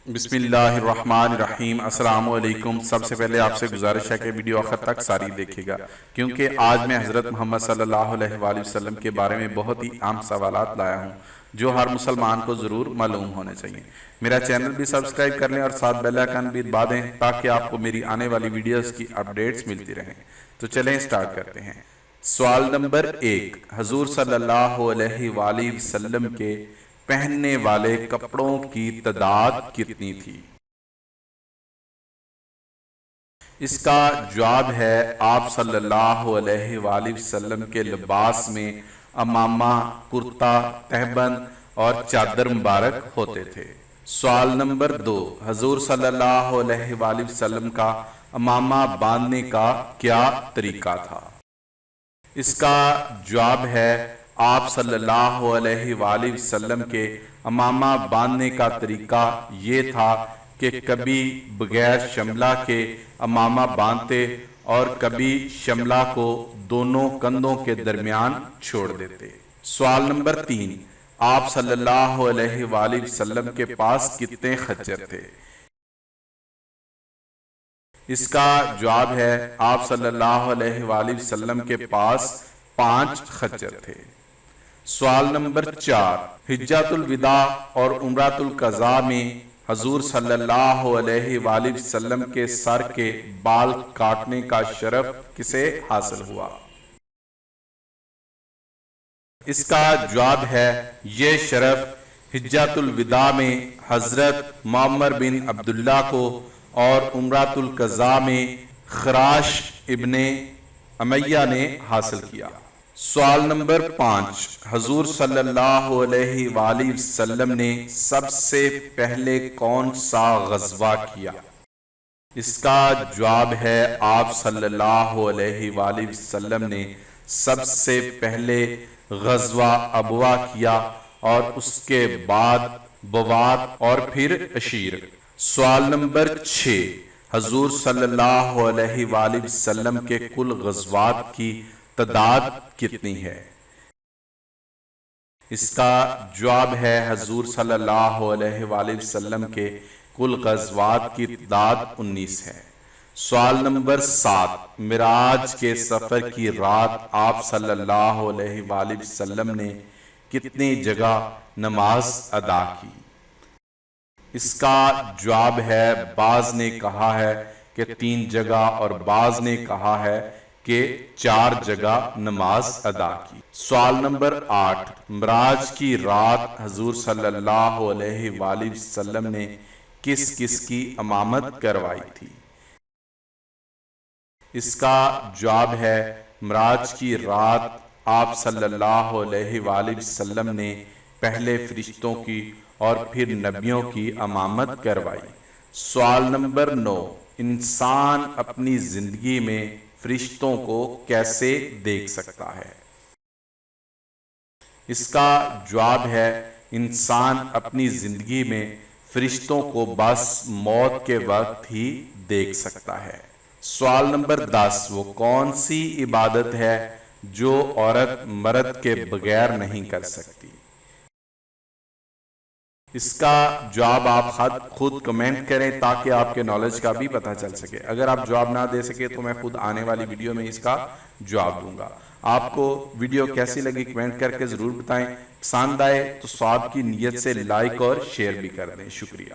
بسم اللہ الرحمن الرحیم۔ السلام علیکم۔ سب سے پہلے آپ سے گزارش ہے کہ ویڈیو آخر تک ساری دیکھے گا، کیونکہ آج میں حضرت محمد صلی اللہ علیہ وآلہ وسلم کے بارے میں بہت ہی عام سوالات لایا ہوں جو ہر مسلمان کو ضرور معلوم ہونے چاہیے۔ میرا چینل بھی سبسکرائب کر لیں اور ساتھ بیل آئیکن بھی دبا دیں تاکہ آپ کو میری آنے والی ویڈیوز کی اپڈیٹس ملتی رہیں۔ تو چلیں سٹارٹ کرتے ہیں۔ سوال نمبر 1، حضور صلی اللہ علیہ وآلہ وسلم کے پہننے والے کپڑوں کی تعداد کتنی تھی؟ اس کا جواب ہے آپ صلی اللہ علیہ وآلہ وسلم کے لباس میں عمامہ، کرتا، تہبند اور چادر مبارک ہوتے تھے۔ سوال نمبر 2، حضور صلی اللہ علیہ وآلہ وسلم کا عمامہ باندھنے کا کیا طریقہ تھا؟ اس کا جواب ہے آپ صلی اللہ علیہ وآلہ وسلم کے عمامہ باندھنے کا طریقہ یہ تھا کہ کبھی بغیر شملہ کے عمامہ باندھتے اور کبھی شملہ کو دونوں کندھوں کے درمیان چھوڑ دیتے۔ سوال نمبر 3، آپ صلی اللہ علیہ وآلہ وسلم کے پاس کتنے خچر تھے؟ اس کا جواب ہے آپ صلی اللہ علیہ وآلہ وسلم کے پاس 5 خچر تھے۔ سوال نمبر 4، حجۃ الوداع اور عمرۃ القضاء میں حضور صلی اللہ علیہ وآلہ وسلم کے سر کے بال کاٹنے کا شرف کسے حاصل ہوا؟ اس کا جواب ہے یہ شرف حجۃ الوداع میں حضرت معمر بن عبداللہ کو اور عمرۃ القضاء میں خراش ابن امیہ نے حاصل کیا۔ سوال نمبر 5، حضور صلی اللہ علیہ وآلہ وسلم نے سب سے پہلے کون سا غزوہ کیا؟ اس کا جواب ہے آپ صلی اللہ علیہ وآلہ وسلم نے سب سے پہلے غزوہ ابوا کیا اور اس کے بعد بوات اور پھر عشیر۔ سوال نمبر 6، حضور صلی اللہ علیہ وآلہ وسلم کے کل غزوات کی تعداد کتنی ہے؟ اس کا جواب ہے حضور صلی اللہ علیہ وآلہ وسلم کے کل غزوات کی تعداد 19 ہے۔ سوال نمبر 7، معراج کے سفر کی رات آپ صلی اللہ علیہ وآلہ وسلم نے کتنی جگہ نماز ادا کی؟ اس کا جواب ہے بعض نے کہا ہے کہ 3 جگہ اور بعض نے کہا ہے کہ 4 جگہ نماز ادا کی۔ سوال نمبر 8، معراج کی رات حضور صلی اللہ علیہ وآلہ وسلم نے کس کس کی امامت کروائی تھی؟ اس کا جواب ہے معراج کی رات آپ صلی اللہ علیہ وآلہ وسلم نے پہلے فرشتوں کی اور پھر نبیوں کی امامت کروائی۔ سوال نمبر 9، انسان اپنی زندگی میں فرشتوں کو کیسے دیکھ سکتا ہے؟ اس کا جواب ہے انسان اپنی زندگی میں فرشتوں کو بس موت کے وقت ہی دیکھ سکتا ہے۔ سوال نمبر 10، وہ کون سی عبادت ہے جو عورت مرد کے بغیر نہیں کر سکتی؟ اس کا جواب آپ خود کمنٹ کریں تاکہ آپ کے نالج کا بھی پتہ چل سکے۔ اگر آپ جواب نہ دے سکے تو میں خود آنے والی ویڈیو میں اس کا جواب دوں گا۔ آپ کو ویڈیو کیسی لگی کمنٹ کر کے ضرور بتائیں۔ پسند آئے تو ثواب کی نیت سے لائک اور شیئر بھی کر دیں۔ شکریہ۔